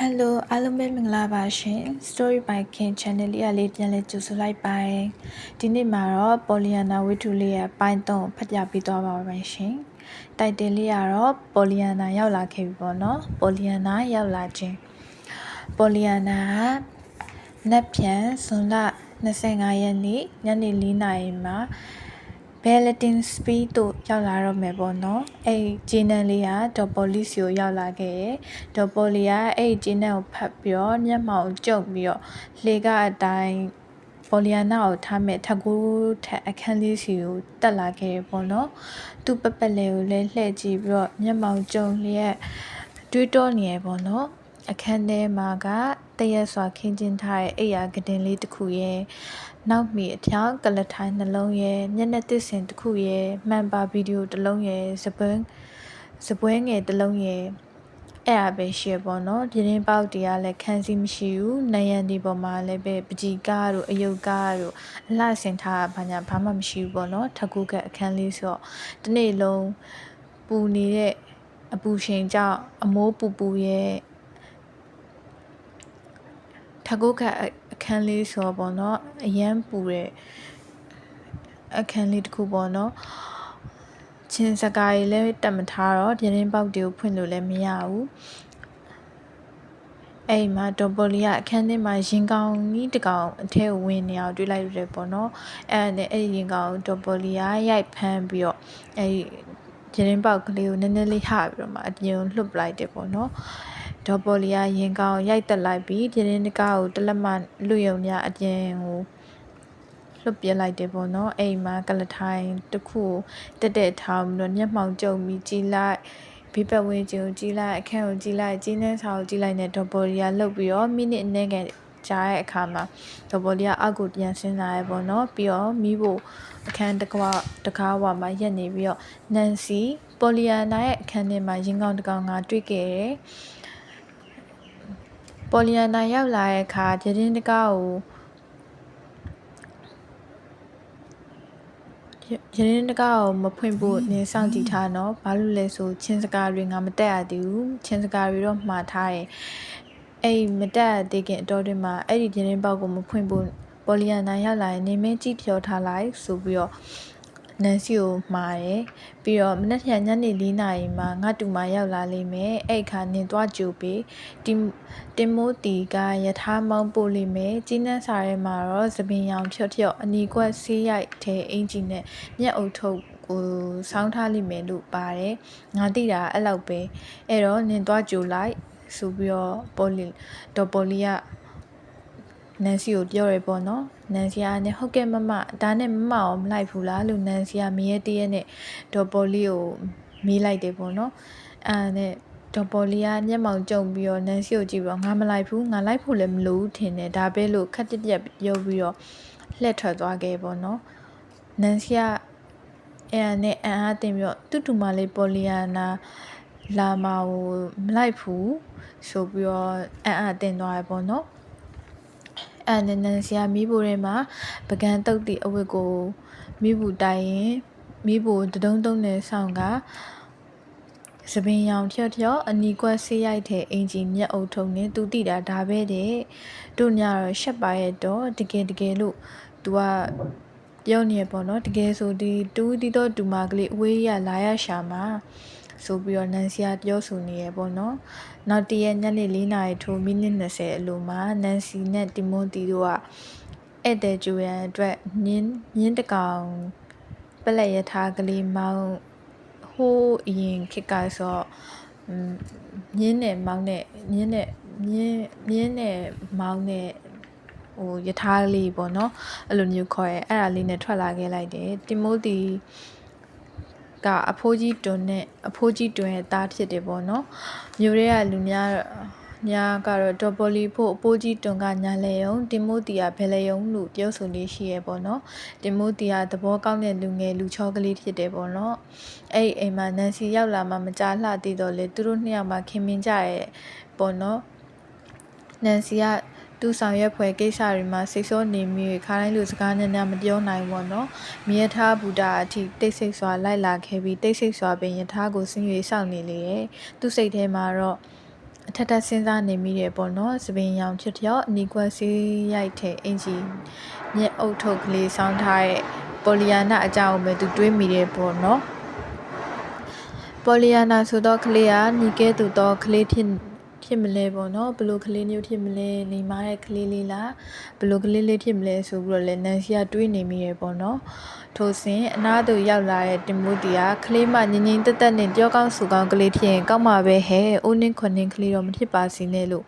Hello အားလုံးပဲမင်္ဂလာပါရှင် Story by King Channel လေးပြန်လည်ကြိုဆိုလိုက်ပါတယ်ဒီနေ့မှာတော့ Pollyanna ဝတ္ထုလေးရဲ့ပိုင်း3ကိုဖတ်ပြပေးသွားပါမယ်ရှင်တိုက်တယ်လေးကတော့ Pollyanna ရောက်လာခဲ့ပြီပေါ့နော် Pollyanna ရောက်လာခြင်း Pollyanna နက်ဖြန်ဇွန်လ25ရက်နေ့ညနေ4နာရီမှာBalatin Speed တို့ရောက်လာတော့မယ်ပေါ့နော်အဲ့ဂျင်းနန်လေးကဒေါ်ပေါ်လီစီကိုရောက်လာခဲ့တယ်ဒေါ်ပေါ်လီကအဲ့ဂျင်းနန်ကိုဖတ်ပြီးတော့မျက်မှောင်ကျုပ်ပြီးတော့လှေကအတိုင်းပေါ်လီယာနာကိုထားမဲ့ထကူထက်အခန်းလေးစီကိုတက်လာခဲ့တယ်ပေါ့နော်သူ့ပပလေးကိုလည်းလှည့်ကြည့်ပြီးတော့မျက်မှောင်ကျုံလျက်တွေးတောနေရပေါ့နော်အခန်းထဲမှာကတရက်စွာခင်းကျင်းထားတဲ့အိယာကတင်လေးတစ်ခုရဲ့နောက်မီအထောင်ကလထိုင်းနှလုံးရဲ့မျက်နှာသစ်စင်တစ်ခုရဲ့မှန်ပါဗီဒီယိုတစ်လုံးရဲ့စပွဲငယ်တစ်လုံးရဲ့အဲ့အပဲရှိရပေါ့နော်ပြင်းပေါက်တရားလည်းခန်းစီမရှိဘူးနယံဒီပေါ်မှာလည်းပဲပကြီကားတို့အယုတ်ကားတို့အလှဆင်ထားဘာမှမရှိဘူးပေါ့နော်ထကူကအခန်းလေးဆိုတော့ဒီနေ့လုံးပူနေတဲ့အပူချိန်ကြောင့်အမိုးပူရဲ့ထကူကအခန်းလေးဆိုတော့ပေါ့နော်အရန်ပူတဲ့အခန်းလေးတစ်ခုပေါ့နော်ချင်းစကားကြီးလည်းတက်မထားတော့ပြင်းပေါက်တွေကိုဖွင့်လို့လည်းမရဘူးအဲ့မှာဒေါ်ပေါ်လီကအခန်းထဲမှာရင်ကောင်ကြီးတကောင်အထဲကိုဝင်နေအောင်တွေ့လိုက်ရတယ်ပေါ့နော်အဲ့ရင်ကောင်ဒေါ်ပေါ်လီကရိုက်ဖမ်းပြီးတော့အဲ့ဂျင်းပေါက်ကလေးကိုနည်းနည်းလေးဟပြီးတော့မှအပြင်ကိုလှုပ်ပလိုက်တယ်ပေါ့နော်ဒေါ်ပေါ်လီကရင်ကောင်ရိုက်တက်လိုက်ပြီးဂျင်းတကားကိုတလက်မလွတ်ယုံညအပြင်ကိုလွတ်ပြလိုက်တယ်ပေါ့နော်အဲ့မှာကလထိုင်တစ်ခုတက်ထောင်ပြီးတော့မျက်မှောင်ကျုံပြီးကြည့်လိုက်ဘေးပတ်ဝန်းကျင်ကိုကြည့်လိုက်အခန်းကိုကြည့်လိုက်ကျင်းနှန်းစာကိုကြည့်လိုက်နဲ့ဒေါ်ပေါ်လီကလှုပ်ပြီးတော့မိနစ်အနည်းငယ်ကြာတဲ့အခါမှာဒေါ်ပေါ်လီကအောက်ကိုပြန်ဆင်းလာရပေါ့နော်ပြီးတော့မိဖို့အခန်းတကားဝမှာရက်နေပြီးတော့နန်စီပေါ်လီယာနာရဲ့အခန်းထဲမှာရင်ကောင်တကောင်ကတွေ့ခဲ့တယ်ပေါ်လီယာနာရောက်လာတဲ့အခါဂျင်းတကားကိုရင်းတကားကိုမဖွင့်ဖို့နေစောင့်ကြည့်ထားနော်ဘာလို့လဲဆိုချင်းစကားတွေငါမတက်ရသေးဘူးချင်းစကားတွေတော့မှားထားတယ်အဲ့မတက်ရသေးခင်အတော်တွင်မှာအဲ့ဒီရင်းပေါက်ကိုမဖွင့်ဖို့ပေါ်လီယာနာရောက်လာရင်နေမင်းကြည့်ဖြောထားလိုက်ဆိုပြီးတော့နန်စီကိုမှားတယ်ပြီးတော့မနက်ဖြန်ညနေ4နာရီမှာငါတူမရောက်လာလိမ့်မယ်အဲ့ခါနင်သွားကြိုပေးတင်မိုတီကယထာမောင်းပို့လိမ့်မယ်ကြီးနှန်းစာထဲမှာတော့သပင်ရောင်ဖြော့အနီကွက်ဆေးရိုက်တဲ့အင်ဂျီနဲ့မျက်အုပ်ထုတ်ကိုစောင်းထားလိမ့်မယ်လို့ပါတယ်ငါသိတာအဲ့လောက်ပဲအဲ့တော့နင်သွားကြိုလိုက်ဆိုပြီးတော့ဒေါ်ပေါ်လီကနန်စီကိုပြောရပေါ့နော်နန်စီကလည်းဟုတ်ကဲ့မမဒါနဲ့မမအောင်မလိုက်ဘူးလားလို့နန်စီကမရဲတရဲနဲ့ဒေါ်ပေါ်လီကိုမေးလိုက်တယ်ပေါ့နော်အဲ့နဲ့ဒေါ်ပေါ်လီကမျက်မှောင်ကျုံပြီးတော့နန်စီကိုကြည့်ပြီးတော့ငါမလိုက်ဘူးငါလိုက်ဖို့လည်းမလိုဘူးထင်တယ်ဒါပဲလို့ခက်တက်ပြောပြီးတော့လှည့်ထွက်သွားခဲ့ပေါ့နော်နန်စီကအဲ့နဲ့အန်အားတင်ပြီးတော့တူမလေးပေါ်လီယာနာလာမကိုမလိုက်ဘူးဆိုပြီးတော့အန်အားတင်သွားရပေါ့နော်အဲ့နန်စီကမိဖို့ထဲမှာပကံတုတ်တီအဝတ်ကိုမိဖို့တိုင်ရင်မိဖို့တုံးနဲ့ဆောင်ကစပင်ရောင်ဖြော့အနီကွက်ဆေးရိုက်တဲ့အင်ဂျီမျက်အုပ်ထုံနဲ့သူတိတာဒါပဲတဲ့တို့ညတော့ရှက်ပါရဲ့တော့တကယ်လို့ तू ကပြောနေရပေါ့နော်တကယ်ဆိုဒီတီတော့ဒူမာကလေးအဝေးရလာရရှာမှာဆိုပြီးတော့နန်စီကပြောဆိုနေရပေါ့နော်နောက်တရက်ညနေ4နာရီထိုးမိနစ်20အလိုမှာနန်စီနဲ့တီမိုတီတို့ကဧည့်သည်ဂျူရန်အတွက်မြင်းတကောင်ပလက်ရထားကလေးမောင်းဟိုးအရင်ခစ်ကဆိုမြင်းနဲ့မောင်းနဲ့မြင်းနဲ့မောင်းနဲ့ဟိုယထာလေးပေါ့နော်အဲ့လိုမျိုးခေါ်ရဲအဲ့ဒါလေးနဲ့ထွက်လာခဲ့လိုက်တယ်တီမိုတီကအဖိုးကြီးတွန်ရဲ့သားဖြစ်တယ်ပေါ့နော်မြို့ရဲကလူများကတော့ဒေါ်ပေါ်လီဖို့အဖိုးကြီးတွန်ကညာလေယုံတီမိုတီကဘယ်လေယုံလို့ပြောဆိုနေရှိရဲပေါ့နော်တီမိုတီကသဘောကောင်းတဲ့လူငယ်လူချောကလေးဖြစ်တယ်ပေါ့နော်အဲ့အိမ်မှာနန်စီရောက်လာမှမကြလှသေးတော့လေသူတို့နှစ်ယောက်မှခင်မင်ကြရဲပေါ့နော်နန်စီကသူဆောင်ရွက်ဖွယ်ကိစ္စတွေမှာစိတ်ဆိုးနေမိခါတိုင်းလူစကားနဲ့မပြောနိုင်ဘူးနော်မြေထားဘူတာအထိတိတ်ဆိတ်စွာလိုက်လာခဲ့ပြီးတိတ်ဆိတ်စွာပင်ယထာကိုဆင်း၍စောင့်နေလေရဲ့သူစိတ်ထဲမှာတော့ အထက်ထက်စဉ်းစားနေမိတယ်ပေါ့နော်စပင်ရောင်ချစ်တယောက်အနီကွက်ဆေးရိုက်တဲ့အင်ဂျီညက်အုပ်ထုတ်ကလေးဆောင်းထားတဲ့ပေါ်လီယာနာအကြောင်းပဲသူတွေးမိတယ်ပေါ့နော်ပေါ်လီယာနာဆိုတော့ကလေးကညီကဲသူတော့ကလေးဖြစ်မလဲပေါ့နော်ဘလို့ကလေးမျိုးဖြစ်မလဲနေမတဲ့ကလေးလေးလားဘလို့ကလေးလေးဖြစ်မလဲဆိုပြီးတော့လဲနန်စီကတွေးနေမိတယ်ပေါ့နော်ထိုစဉ်အနားသူရောက်လာတဲ့တင်မိုတီကကလေးမငငိမ့်တက်တက်နဲ့ပြောကောင်းဆိုကောင်းကလေးဖြစ်ရင်ကောက်မှာပဲဟဲ့အိုးနှင်းခွနှင်းကလေးတော့မဖြစ်ပါစေနဲ့လို့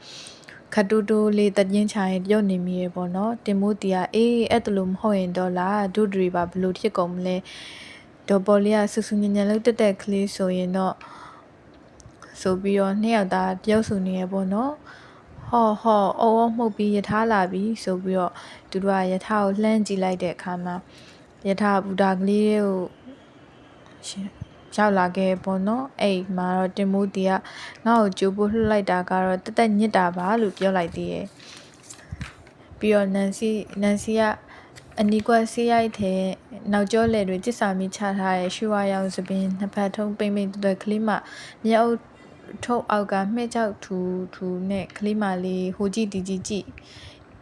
ခတူတူလေးတည်င်းချရင်ပြုတ်နေမိရပေါ့နော်တင်မိုတီကအေးအဲ့တလို့မဟုတ်ရင်တော့လားဒုဒရီပါဘလို့ဖြစ်ကုန်မလဲဒေါ်ပေါ်လီကဆူဆူညံညံလို့တက်တက်ကလေးဆိုရင်တော့ဆိုပြီးတော့နှစ်ယောက်သားတယောက်ဆိုနေရပေါ့နော်အော်မှုတ်ပြီးယထာလာပြီဆိုပြီးတော့သူတို့ကယထာကိုလှမ်းကြည့်လိုက်တဲ့အခါမှာယထာဘူတာကလေးကိုရောက်လာခဲ့ပေါ့နော်အဲ့မှာတော့တင်မိုးတီကငါ့ကိုကြိုးပို့လှလိုက်တာကတော့တက်ညစ်တာပါလို့ပြောလိုက်သေးတယ်ပြီးတော့နန်စီကအနီကွက်ဆေးရိုက်တဲ့နောက်ကျောလေတွေကျစ်စာမီချထားတဲ့ရွှေဝါရောင်စပင်နှစ်ဖက်ထုံးပိမ့်ပိမ့်တွက်ကလေးမမြေအုပ်ထုတ်အောက်ကမှဲ့ချောက်ထူနဲ့ကလေးမလေးဟိုကြည့်ဒီကြည့်ကြည့်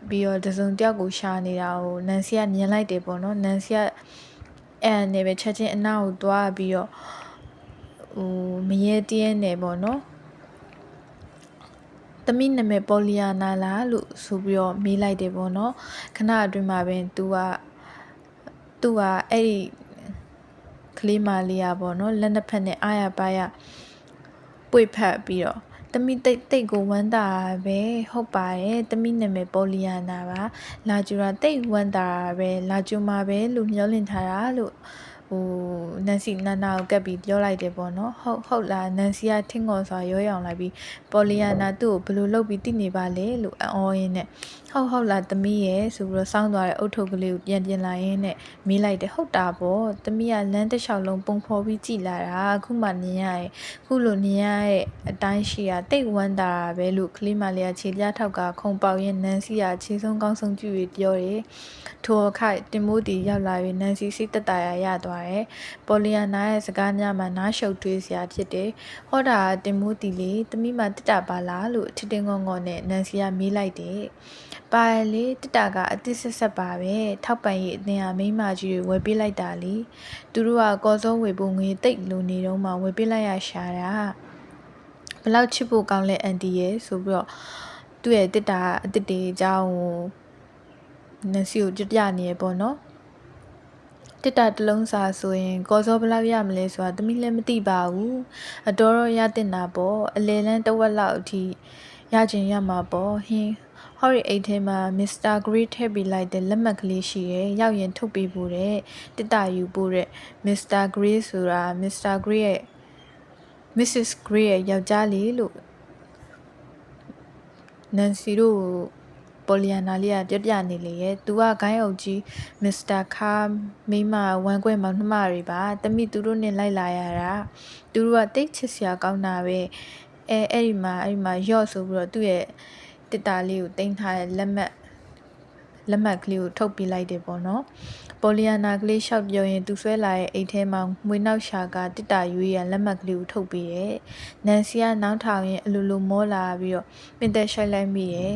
ပြီးတော့တစုံတယောက်ကိုရှာနေတာကိုနန်စီကမြင်လိုက်တယ်ပေါ့နော်နန်စီကအဲ့အနေပဲချက်ချင်းအနာကိုတွားပြီးတော့မရဲတည်းနေပေါ့နော်သမီးနာမည်ပေါ်လီယာနာလားလို့ဆိုပြီးတော့မေးလိုက်တယ်ပေါ့နော်ခဏအတွင်းမှာပဲသူကအဲ့ဒီကလေးမလေးอ่ะပေါ့နော်လက်နှစ်ဖက်နဲ့အားရပါရပွေဖက်ပြီးတော့သမီးတိတ်ကိုဝမ်းတာပဲဟုတ်ပါတယ်သမီးနာမည်ပေါ်လီယာနာပါလာကျူတာတိတ်ဝမ်းတာပဲလာကျူမှာပဲလို့မျှော်လင့်ထားတာလို့နန်စီနာနာကိုကပ်ပြီးပြောလိုက်တယ်ပေါ့နော်ဟုတ်လားနန်စီကထင်းငေါ်စွာရောရောင်လိုက်ပြီးပေါ်လီယာနာသူ့ကိုဘယ်လိုလုပ်ပြီးသိနေပါလဲလို့အော်ရင်းနဲ့ဟုတ်လားသမီးရဲ့ဆိုပြီးတော့စောင်းသွားတဲ့အုတ်ထုပ်ကလေးကိုပြန်လာရင်းနဲ့မေးလိုက်တယ်ဟုတ်တာပေါ့သမီးကလမ်းတစ်လျှောက်လုံးပုံဖော်ပြီးကြည်လာတာအခုမှနင်ရရဲ့ခုလိုနင်ရရဲ့အတိုင်းရှိတာတိတ်ဝမ်းတာပဲလို့ကလေးမလေးကခြေပြားထောက်ကခုံပေါက်ရင်းနန်စီကခြေဆုံးကောင်းဆုံးကြည့်ပြီးပြောတယ်ထိုအခါတင်မိုးတီရောက်လာပြီးနန်စီစိတ်တက်တာရသွားတယ်ပေါ်လီယာနာရဲ့စကားများမှာနားရှုပ်ထွေးစရာဖြစ်တယ်ဟောတာတင်မိုးတီလေးသမီးမတက်တာပါလားလို့ထစ်တင်ငေါငေါနဲ့နန်စီကမေးလိုက်တယ်ပါလေတက်တာကအစ်စ်ဆက်ပါပဲထောက်ပံ့ရေးအသင်းဟာမိမကြီးတွေဝယ်ပေးလိုက်တာလေသူတို့ကကော်စောဝယ်ဖို့ငွေတိတ်လိုနေတော့မှဝယ်ပေးလိုက်ရရှာတာဘလောက်ချစ်ဖို့ကောင်းလဲအန်တီရဲ့ဆိုပြီးတော့သူ့ရဲ့တက်တာအစ်စ်တွေအကြောင်းကိုနန်စီကိုကြပြနေရပေါ့နော်တက်တာတလုံးစာဆိုရင်ကော်စောဘလောက်ရမလဲဆိုတာသမီးလည်းမသိပါဘူးအတော်တော့ရတင်တာပေါ့အလေလန်းတဝက်လောက်အထိရချင်ရမှာပေါ့ဟင်းဟော်ရီအိတ်ထဲမှာမစ္စတာဂရီးထည့်ပေးလိုက်တဲ့လက်မှတ်ကလေးရှိရဲ့ရောက်ရင်ထုတ်ပေးဖို့တဲ့တက်တာယူဖို့တဲ့မစ္စတာဂရီးဆိုတာမစ္စတာဂရီးရဲ့ Mrs. Gray ရဲ့ယောက်ျားလေးလို့နန်စီတို့ပေါ်လီယာနာလေးကပြနေလေရဲ့သူကဂိုင်းအုပ်ကြီးမစ္စတာခါမိမဝမ်းကွဲမောင်နှမတွေပါတမိသူတို့နဲ့လိုက်လာရတာသူတို့ကတိတ်ချစ်စရာကောင်းတာပဲအဲ့ဒီမှာရော့ဆိုပြီးတော့သူ့ရဲ့တစ်တာလေးကိုတင်ထားတဲ့လက်မှတ်ကလေးကိုထုတ်ပြလိုက်တယ်ပေါ့နော်ပေါ်လီယာနာကလေးရှောက်ပြောရင်သူဆွဲလာရဲ့အိတ်ထဲမှာမွေနောက်ရှာကတစ်တာရွေးရလက်မှတ်ကလေးကိုထုတ်ပေးရဲ့နန်စီကနောက်ထောင်ရင်အလိုမောလာပြီးတော့ပင်သက်ရှိုက်လိုက်မိရဲ့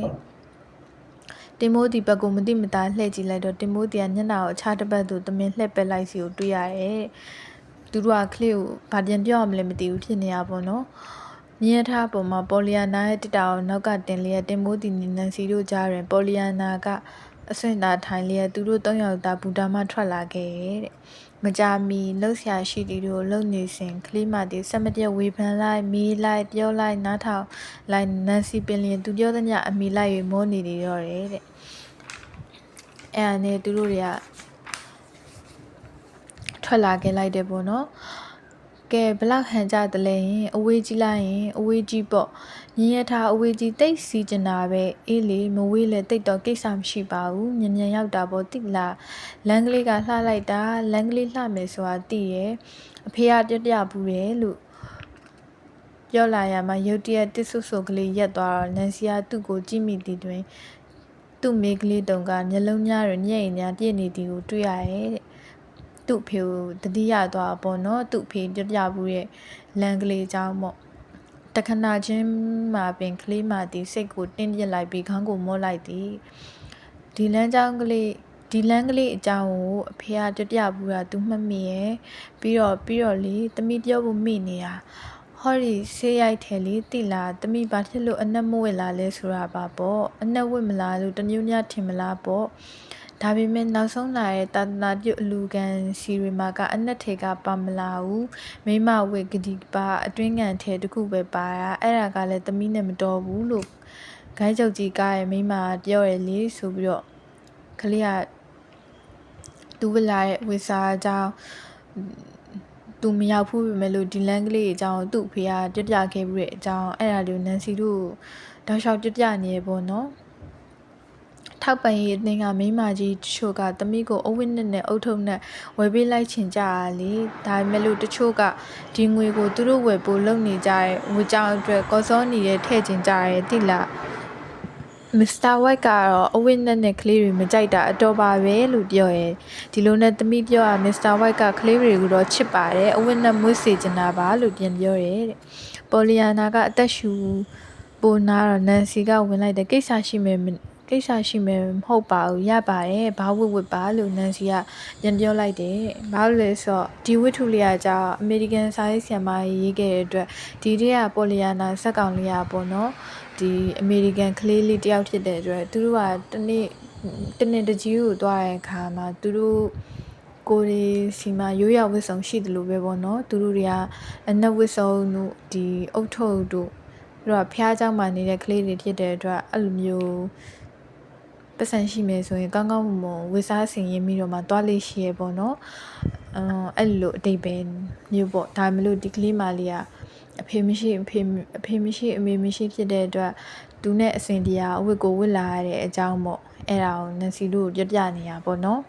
တင်မိုးတီဘက်ကိုမတိမတာလှည့်ကြည့်လိုက်တော့တင်မိုးတီကညနာကိုအခြားတစ်ပတ်သူတမင်လှည့်ပက်လိုက်စီကိုတွေ့ရတယ်သူတို့ကကလေးကိုဘာပြန်ပြောရမလဲမသိဘူးဖြစ်နေရပါတော့မြင်ထားပုံမှာပေါ်လီယာနာရဲ့တစ်တာကိုနောက်ကတင်လျက်တင်မိုးတီနဲ့နန်စီတို့ကြားတွင်ပေါ်လီယာနာကအဆင့်သာထိုင်လျက်သူတို့၃ယောက်သားဘူတာမှထွက်လာခဲ့တဲ့မကြာမီလှုပ်ရှားရှိတီတို့လှုပ်နေစဉ်ကလေးမတီစက်မပြတ်ဝေဖန်လိုက်မီးလိုက်ပြောလိုက်နားထောင်လိုက်နန်စီပင်လျင်သူပြောသမျှအမိလိုက်၍မောနေတော့တယ်တဲ့အဲ့အနေသူတို့တွေကထွက်လာခဲ့လိုက်တယ်ပေါ့နော်ကဲဘလောက်ဟန်ကြတလဲရင်အဝေးကြီးလိုက်ရင်အဝေးကြီးပေါ့ညင်ရထားအဝေးကြီးတိတ်စီကျင်တာပဲအေးလေမဝေးလေတိတ်တော့ကိစ္စမရှိပါဘူးမြန်ရောက်တာပေါ့တိလားလမ်းကလေးကလှလိုက်တာလမ်းကလေးလှမယ်ဆိုတာသိရဲ့အဖေကပြဘူးတယ်လို့ပြောလာရမှာရုတ်တရက်တစ်ဆွဆွကလေးရက်သွားတော့နန်စီကသူ့ကိုကြည့်မိသည်တွင်သူ့မိကလေးတုံကမျက်လုံးများတွင်ညက်ရင်များပြည့်နေသည်ကိုတွေ့ရရဲ့တဲ့သူ့ဖေကိုတတိယသွားပေါ့နော်သူ့ဖေပြဘူးရဲ့လမ်းကလေးအကြောင်းပေါ့ တခဏချင်းမှာပင်ကလေးမသည်စိတ်ကိုတင်းပြစ်လိုက်ပြီးခေါင်းကိုမော့လိုက်သည်ဒီလမ်းကလေးအကြောင်းကိုအဖေကပြဘူးတာသူမှတ်မိရဲ့ပြီးတော့လေသမီးပြောဖို့မိနေတာဟောဒီဆေးရိုက်တယ်လေတိလားသမီးဘာဖြစ်လို့အနက်မဝစ်လာလဲဆိုတာပါပေါ့အနက်ဝစ်မလားလို့တမျိုးများထင်မလားပေါ့ဒါပေမဲ့နောက်ဆုံးလာတဲ့တာသနာပြုအလူကန်စီရီမာကအနက်ထေကပါမလာဘူးမိမဝစ်ဂဒီပါအတွင်းကန်ထဲတခုပဲပါတာအဲ့ဒါကလည်းသမီးနဲ့မတော်ဘူးလို့ဂိုင်းချုပ်ကြီးကရဲ့မိမပြောရလေဆိုပြီးတော့ကလေးကသူဝလာရဲ့ဝစ်စားအကြောင်းသူမရောက်ဘူးပဲမလို့ဒီလန်ကလေးအကြောင်းသူ့ဖေကပြခဲ့ပြီးတဲ့အကြောင်းအဲ့ဒါလေးနန်စီတို့တောက်လျှောက်ပြနေရပေါ့နော်ထောက်ပံ့ရေးအသင်းကမိမကြီးတချို့ကသမီးကိုအဝိနဲ့အုတ်ထုပ်နဲ့ဝယ်ပေးလိုက်ချင်ကြရလေဒါပေမဲ့လို့တချို့ကဒီငွေကိုသူတို့ဝယ်ဖို့လုပ်နေကြတဲ့ငွေကြောင်အတွက်ကော်စောနေတဲ့ထည့်ချင်ကြရဲတိလားမစ္စတာဝိုက်ကတော့အဝိနဲ့ကလေးတွေမကြိုက်တာအတော်ပါပဲလို့ပြောရဲဒီလိုနဲ့သမီးပြောမစ္စတာဝိုက်ကကလေးတွေကိုတော့ချစ်ပါတယ်အဝိနဲ့မွေးစေချင်တာပါလို့ပြန်ပြောရဲတဲ့ပေါ်လီယာနာကအသက်ရှူပိုနာတော့နန်စီကဝင်လိုက်တယ်ကိစ္စရှိမယ်မဟုတ်ပါဘူးရပါတယ်ဘာဝစ်ပါလို့နန်စီကပြန်ပြောလိုက်တယ်ဘာလို့လဲဆိုတော့ဒီဝိထုလေးကကြာအမေရိကန်စာရေးဆရာမရေးခဲ့တဲ့အတွက်ဒီတည်းကပေါ်လီယာနာဇက်ကောင်လေးကပေါ့နော်ဒီအမေရိကန်ကလေးလေးတယောက်ဖြစ်တဲ့အတွက်သူတို့ကတနေ့တကြီးကိုသွားတဲ့အခါမှာသူတို့ကိုရီစီမှာရိုးရဝစ်ဆောင်ရှိတယ်လို့ပဲပေါ့နော်သူတို့တွေကအနက်ဝစ်ဆောင်တို့ဒီအုတ်ထုပ်တို့သူတို့ကဖျားเจ้าမှာနေတဲ့ကလေးတွေဖြစ်တဲ့အတွက်အဲ့လိုမျိုးပတ်စံရှိမယ်ဆိုရင်ကောင်းကောင်းမွန်ဝစ်စားဆင်ရင်ပြီးတော့မှတွားလေးရှိရပေါ့နော်အဲ့လိုအတိတ်ပဲမျိုးပေါ့ဒါမှမလို့ဒီကလေးမလေးကအဖေမရှိအမေမရှိဖြစ်တဲ့အတွက်သူနဲ့အစဉ်တရားအဝတ်ကိုဝတ်လာရတဲ့အကြောင်းပေါ့အဲ့ဒါကိုနန်စီတို့ပြနေရပေါ့နော်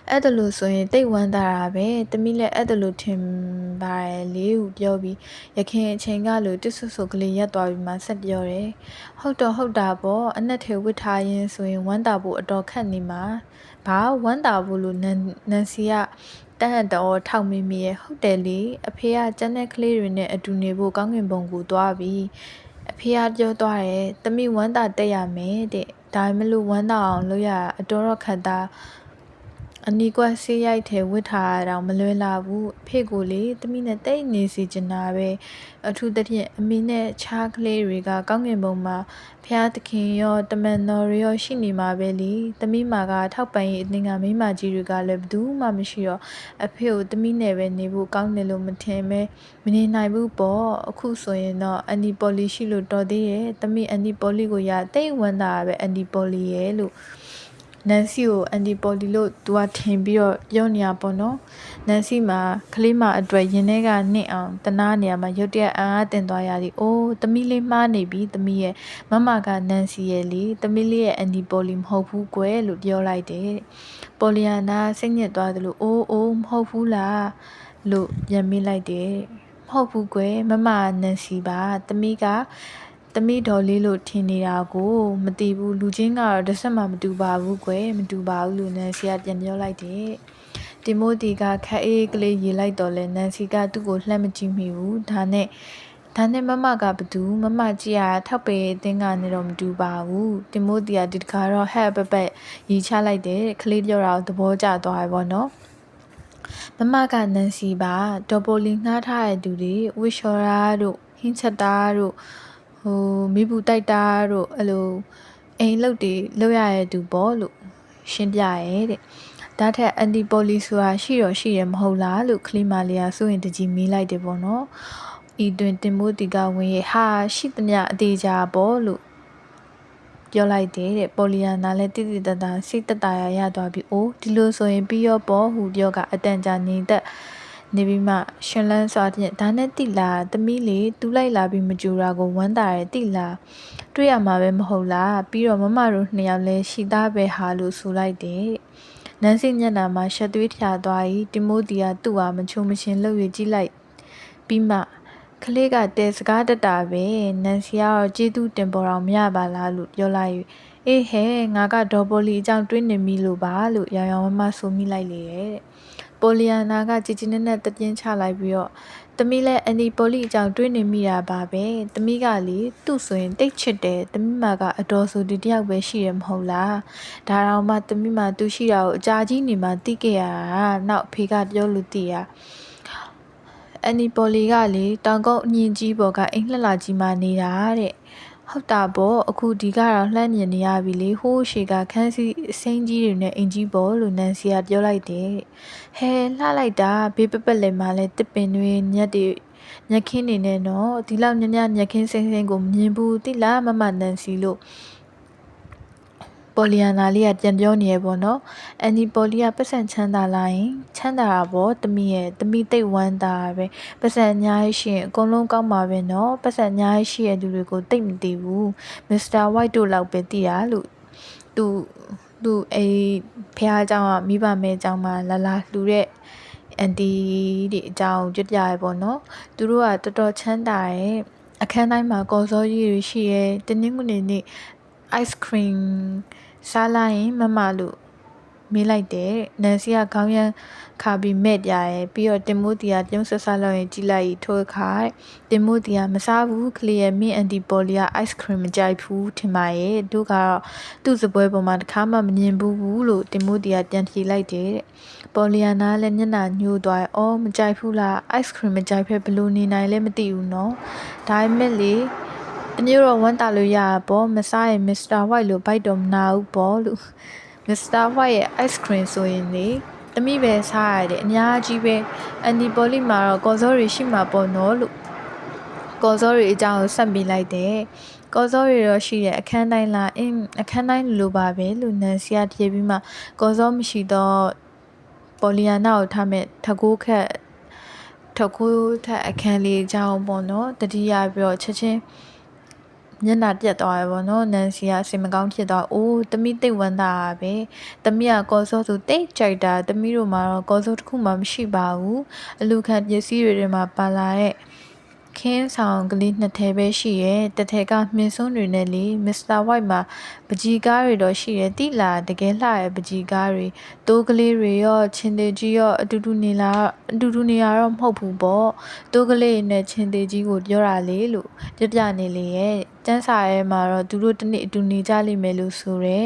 အဲ့ဒါလို့ဆိုရင်တိတ်ဝမ်းသာတာပဲတမီးလည်းအဲ့ဒါလို့ထင်ပါတယ်လေဟုပြောပြီးရခင်အချိန်ကလို့တစ်ဆွဆွကလေးရက်သွားပြီးမှဆက်ပြောတယ်ဟုတ်တာပေါ့အနက်ထဲဝစ်ထားရင်ဆိုရင်ဝမ်းသာဖို့အတော်ခက်နေမှာဘာဝမ်းသာဖို့လို့နန်စီကတန်တော်ထောက်မိမိရဲ့ဟုတ်တယ်လေအဖေကကျန်တဲ့ကလေးတွေနဲ့အတူနေဖို့ကောင်းကင်ဘုံကိုသွားပြီးအဖေကပြောသွားတယ်တမီးဝမ်းသာတက်ရမယ်တဲ့ဒါမှမလို့ဝမ်းသာအောင်လုပ်ရအတော်ခက်တာအနီကွက်ဆေးရိုက်ထဲဝစ်ထားတာတော့မလွယ်လာဘူးအဖေကိုလေတမီးနဲ့တိတ်နေစီချင်တာပဲအထူးသဖြင့်အမေနဲ့ခြားကလေးတွေကကောင်းကင်ဘုံမှာဖျားသခင်ရောတမန်တော်ရောရှိနေမှာပဲလေတမီးမာကထောက်ပံ့ရေးအသင်းကမိမကြီးတွေကလည်းဘယ်သူမှမရှိတော့အဖေကိုတမီးနဲ့ပဲနေဖို့ကောင်းတယ်လို့မထင်ပဲမနေနိုင်ဘူးပေါ့အခုဆိုရင်တော့အန်ဒီပေါ်လီရှိလို့တော်သေးရဲ့တမီးအန်ဒီပေါ်လီကိုရတိတ်ဝမ်းသာပဲအန်ဒီပေါ်လီရဲ့လို့နန်စီကိုအန်ဒီပေါ်လီလို့သူကထင်ပြီးတော့ပြောနေရပေါ့နော်နန်စီမှာကလေးမအတွက်ရင်ထဲကနှင့်အောင်တနာနေရမှာရုတ်တရက်အံ့အားတင်သွားရသည်အိုးသမီးလေးမှားနေပြီသမီးရဲ့မမကနန်စီရဲ့လေသမီးလေးရဲ့အန်ဒီပေါ်လီမဟုတ်ဘူးကွယ်လို့ပြောလိုက်တယ်ပေါ်လီယာနာစိတ်ညစ်သွားတယ်လို့အိုးမဟုတ်ဘူးလားလို့ပြန်မေးလိုက်တယ်မဟုတ်ဘူးကွယ်မမနန်စီပါသမီးဒေါ်လေးလို့ထင်နေတာကိုမသိဘူးလူချင်းကတော့တစ်ဆက်မှမတူပါဘူးကွယ်မတူပါဘူးလို့နန်စီကပြန်ပြောလိုက်တယ်တီမိုတီကခက်အေးကလေးရေးလိုက်တော့လဲနန်စီကသူ့ကိုလှမ်းမကြည့်မိဘူးဒါနဲ့မမကဘသူမမကြည့်ရထောက်ပေအတင်းကနေတော့မတူပါဘူးတီမိုတီကဒီတခါတော့ဟဲ့ပပရီချလိုက်တယ်ကလေးပြောတာကိုသဘောကျသွားပြီပေါ့နော်မမကနန်စီပါဒေါ်ပိုလီငှားထားတဲ့သူတွေဝစ်လျှော်ရာတို့ဟင်းချက်တာတို့မိဘူးတိုက်တာတို့အဲ့လိုအိမ်လုတ်တွေလုပ်ရတဲ့သူပေါ့လို့ရှင်းပြရဲတဲ့ဒါထက်အန်တီပေါ်လီဆိုတာရှိရမဟုတ်လားလို့ကလီမာလီယာဆိုရင်တကြီးမေးလိုက်တယ်ပေါ့နော်ဤတွင်တင်မိုးတီကဝင်ရဲ့ဟာရှိသမျှအသေးချာပေါ့လို့ပြောလိုက်တယ်တဲ့ပေါ်လီယာနာလည်းတိတိတတ်စိတ်တတရာရသွားပြီအိုးဒီလိုဆိုရင်ပြီးရောပေါ့ဟူပြောကအတန်ကြာနေတတ်နေပြီးမှရှင်လန်းစွာဖြင့်ဒါနဲ့တိလာသမီးလေးတူးလိုက်လာပြီးမကြူတာကိုဝမ်းသာတယ်တိလာတွေ့ရမှာပဲမဟုတ်လားပြီးတော့မမတို့နှစ်ယောက်လဲရှိသားပဲဟာလို့ဆိုလိုက်တယ်နန်းစိမျက်နှာမှာရှက်သွေးထျာသွား၏တီမိုတီကသူ့ဟာမချုံမရှင်လှုပ်ရကြည့်လိုက်ပြီးမှကလေးကတဲစကားတက်တာပဲနန်စီကတော့ကျေးဇူးတင်ပေါ်အောင်မရပါလားလို့ပြောလိုက်အေးဟဲငါကဒေါ်ပိုလီအကြောင်းတွေးနေမိလို့ပါလို့ရောင်မဆိုမိလိုက်လေတဲ့ပိုလီယာနာကကြည်ကြည်နက်နက်တပြင်းချလိုက်ပြီးတော့တ သမီးလည်းအန်ဒီပေါ်လီအကြောင်းတွေးနေမိတာပါပဲသမီးကလေသူ့ဆိုရင်တိတ်ချစ်တယ်သမီးမကအတော်ဆိုဒီတယောက်ပဲရှိရမဟုတ်လားဒါတော့မှသမီးမသူရှိတာကိုအကြာကြီးနေမှသိခဲ့ရတာနောက်ဖေကပြောလို့သိရအန်ဒီပေါ်လီကလေတောင်ကုန်းအငင်းကြီးပေါ်ကအိမ်လှလာကြီးမှနေတာတဲ့ဟုတ်တာပေါ့အခုဒီကတော့လှမ်းမြင်နေရပြီလေဟိုးရှေကခန်းစီအစိမ်းကြီးတွေနဲ့အင်ကြီးပေါ်လို့နန်စီကပြောလိုက်တယ်ဟဲလှလိုက်တာဘေးပပက်လည်းမှလည်းတစ်ပင်တွေညက်တွေညက်ခင်းနေနဲ့နော်ဒီလောက်ညညညက်ခင်းစိမ့်စိမ့်ကိုမမြင်ဘူးတိလားမမနန်စီလို့ပေါ်လီယာနာလေးကပြန်ပြောနေရပေါ့နော်အန်ဒီပေါ်လီကပတ်စံချမ်းသာလာရင်ချမ်းသာတာပေါ့တမီးရဲ့တမီးတိတ်ဝမ်းသာပဲပတ်စံအများကြီးရှိရင်အကုန်လုံးကောင်းပါပဲနော်ပတ်စံအများကြီးရှိရတဲ့လူတွေကိုတိတ်မသိဘူးမစ္စတာဝိုက်တို့လောက်ပဲသိတာလို့သူအေးဖះเจ้าကမိဘမဲเจ้าမှာလာလှူတဲ့အန်တီဒီအကြောင်းကြွပြရပေါ့နော်သူတို့ကတော်တော်ချမ်းသာရဲ့အခန်းတိုင်းမှာကော်စောကြီးတွေရှိရဲတင်းနှင်းငွေနေ့ ice cream စားလိုက်ရင်မမလို့မေးလိုက်တယ်နန်စီကခေါင်းရမ်းခါပြီးမဲ့ပြရဲပြီးတော့တင်မိုတီကပြုံးဆက်ဆက်လောက်ရင်ကြည့်လိုက်ထိုးခါတင်မိုတီကမစားဘူးကလေးရဲ့မင်းအန်တီပေါ်လီက ice cream မကြိုက်ဘူးထင်ပါရဲ့တို့ကတော့သူ့စပွဲပေါ်မှာတစ်ခါမှမမြင်ဘူးလို့တင်မိုတီကပြန်ဖြေလိုက်တယ်တဲ့ပေါ်လီယာနာလည်းမျက်နှာညှိုးသွားအော်မကြိုက်ဘူးလား ice cream မကြိုက်ဖက်ဘလို့နေနိုင်လဲမသိဘူးနော်ဒါပေမဲ့လေတမျိုးတော့ဝမ်းတာလို့ရပေါ့မစားရင်မစ္စတာဝိုက်လို့ဘိုက်တော့မနာဘူးပေါ့လို့မစ္စတာဝိုက်ရဲ့ ice cream ဆိုရင်လေသမီးပဲစားရတယ်အများကြီးပဲအန်ဒီပေါ်လီမှာတော့ကော်စောတွေရှိမှာပေါ့နော်လို့ကော်စောတွေအကြောင်းကိုဆက်ပြီးလိုက်တယ်ကော်စောတွေတော့ရှိတဲ့အခန်းတိုင်းလားအခန်းတိုင်းလိုပါပဲလို့နန်စီကပြေးပြီးမှကော်စောမရှိတော့ပေါ်လီယာနာကိုထားမဲ့ထကိုးထက်အခန်းလေးအကြောင်းပေါ့နော်တတိယပြီးတော့ချက်ချင်းမျက်နှာပြတ်သွားရပေါ့နော်နန်စီကစိတ်မကောင်းဖြစ်သွားအိုးတမိတိတ်ဝမ်းသာပဲတမိကကော်စောဆိုတိတ်ကြိုက်တာတမိတို့မှာတော့ကော်စောတစ်ခုမှမရှိပါဘူးအလူခံပစ္စည်းတွေထဲမှာပါလာတဲ့ခင်းဆောင်ကလေးနှစ်ထည်ပဲရှိရဲတစ်ထည်ကမြင်းစွန်းတွေနဲ့လေမစ္စတာဝိုက်မှာပကြီးကားတွေတော့ရှိရဲတိလာတကယ်လှရဲ့ပကြီးကားတွေတိုးကလေးတွေရောချင်းသေးကြီးရောအတူတူနေရတော့မဟုတ်ဘူးပေါ့တိုးကလေးနဲ့ချင်းသေးကြီးကိုပြောတာလေလို့ပြနေလေရဲ့ကျန်းစာရဲမှာတော့သူတို့တနေ့အတူနေကြလိမ့်မယ်လို့ဆိုရဲ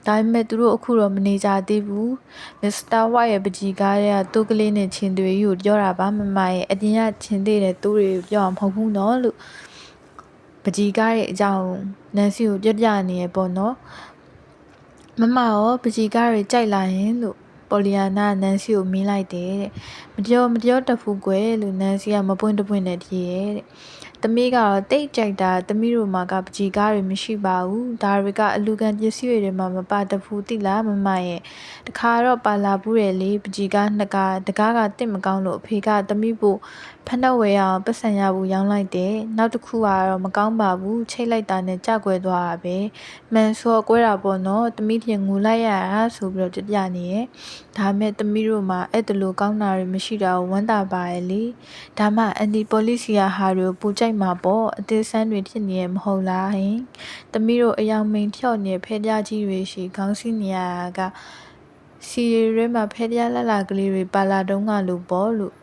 ဒါပေမဲ့သူတို့အခုတော့မနေကြသေးဘူးမစ္စတာဝိုက်ရဲ့ပကြီးကားရဲ့တိုးကလေးနဲ့ချင်းသေးကြီးကိုပြောတာပါမမရဲ့အပြင်ကချင်းသေးတဲ့တိုးတွေပြောမဟုတ်ဘူးနော်လို့ပကြီးကားရဲ့အကြောင်းနန်စီကိုပြနေရပေါ့နော်မမရောပကြီးကားတွေကြိုက်လာရင်လို့ပေါ်လီယာနာနန်စီကိုမင်းလိုက်တယ်တဲ့မပြောတဖူးကွယ်လို့နန်စီကမပွင့်တပွင့်နဲ့ဖြေရဲ့တဲ့သမီးကတော့တိတ်ကြိုက်တာသမီးတို့မှာကပကြီးကားတွေမရှိပါဘူးဒါတွေကအလူခံပစ္စည်းတွေမှာမပါတဖူးတိလားမမရဲ့တခါတော့ပါလာဘူးတယ်လေပကြီးကားနှစ်ကားတကားကတင့်မကောင်းလို့အဖေကသမီးဖို့ဖက်နှက်ဝဲအောင်ပတ်စံရဘူးရောင်းလိုက်တယ်နောက်တစ်ခုကတော့မကောင်းပါဘူးချိတ်လိုက်တာနဲ့ကြောက်ွယ်သွားတာပဲမှန်ဆိုကွဲတာပေါ့နော်သမီးပြင်ငူလိုက်ရတာဆိုပြီးတော့ပြနေရဲ့ဒါမဲ့သမီးတို့မှာအဲ့တလူကောင်းတာတွေမရှိတာကိုဝမ်းသာပါရဲ့လေဒါမှအန်တီပေါ်လီစီယာဟာတွေကိုပူကြိုက်မှာပေါ့အသေးစမ်းတွေဖြစ်နေရမဟုတ်လားဟင်သမီးတို့အယောင်မိန်ဖြော့နေဖဲပြားကြီးတွေရှိခေါင်းစည်းနေရတာကစီရဲမှာဖဲပြားလာကလေးတွေပါလာတုံးကလို့ပေါ့လို့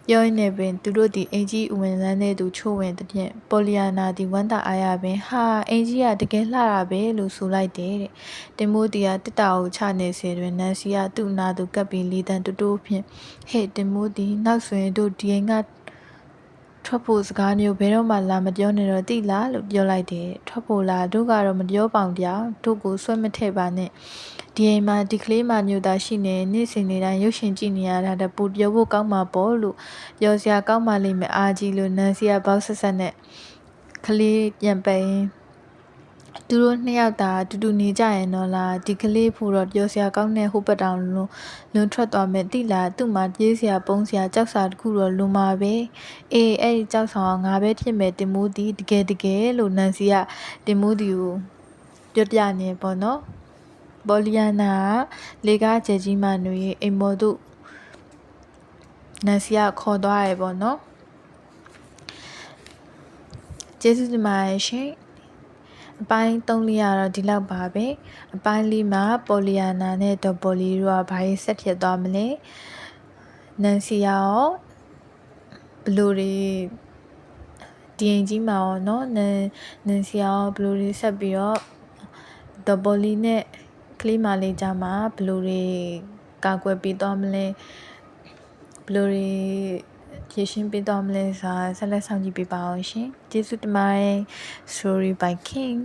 ပြောရင်းနဲ့ပင်သူတို့ဒီအင်ကြီးဝင်လန်းတဲ့သူချို့ဝင်တဲ့ဖြင့်ပေါ်လီယာနာဒီဝမ်းသာအားရပင်ဟာအင်ကြီးကတကယ်လှတာပဲလို့ဆိုလိုက်တယ်တဲ့တင်မိုတီကတစ်တာကိုချနေစေတွင်နန်စီကသူ့နာသူကပ်ပြီးလေးတန်းတိုးဖြင့်ဟဲ့တင်မိုတီနောက်ဆိုရင်တို့ဒီအိမ်ကထွက်ဖို့စကားမျိုးဘယ်တော့မှလာမပြောနဲ့တော့တိလားလို့ပြောလိုက်တယ်ထွက်ဖို့လားတို့ကတော့မပြောပေါင်ပြောင်တို့ကိုဆွဲမထည့်ပါနဲ့ဒီအိမ်မှာဒီကလေးမမျိုးသားရှိနေနေ့စဉ်နေ့တိုင်းရုပ်ရှင်ကြည့်နေရတာတပူပြောဖို့ကောင်းမှာပေါ့လို့ပြောစရာကောင်းပါလိမ့်မယ်အာကြီးလို့နန်စီကဘောက်ဆက်နဲ့ကလေးပြန်ပိန်သူတို့နှစ်ယောက်သာတူတူနေကြရင်တော့လားဒီကလေးဖို့တော့ပြောစရာကောင်းတဲ့ဟိုပတ်တောင်လွန်ထွက်သွားမယ်တိလားသူ့မှာပြေးစရာပုံးစရာကြောက်စာတခုတော့လွန်မှာပဲအေးအဲ့ဒီကြောက်ဆောင်ငါပဲဖြစ်မယ်တင်မိုးတီတကယ်လို့နန်စီကတင်မိုးတီကိုပြနေပေါ့နော်ပေါ်လီယာနာလေကားကျဲကြီးမှနေအိမ်မော်တို့နန်စီကခေါ်သွားရပေါ့နော်ကျေးဇူးတင်ပါတယ်ရှင်အပိုင်း3လေးကတော့ဒီလောက်ပါပဲအပိုင်း4မှာပေါ်လီယာနာနဲ့ဒေါ်ပေါ်လီတို့ကဘာရေးဆက်ဖြစ်သွားမလဲနန်စီရော ဘလို့တွေဒီအိမ်ကြီးမှာရောเนาะနန်စီရောဘလို့တွေဆက်ပြီးတော့ဒေါ်ပေါ်လီနဲ့ကလေးမလေးကြားမှာဘလို့တွေကာကွယ်ပေးသွားမလဲဘလို့တွေဖြည့်ရှင်းပေးသွားမလဲဆိုတာဆက်လက်ဆောင်ကြည့်ပေးပါအောင်ရှင်ကျေးဇူးတင်ပါတယ် Story by King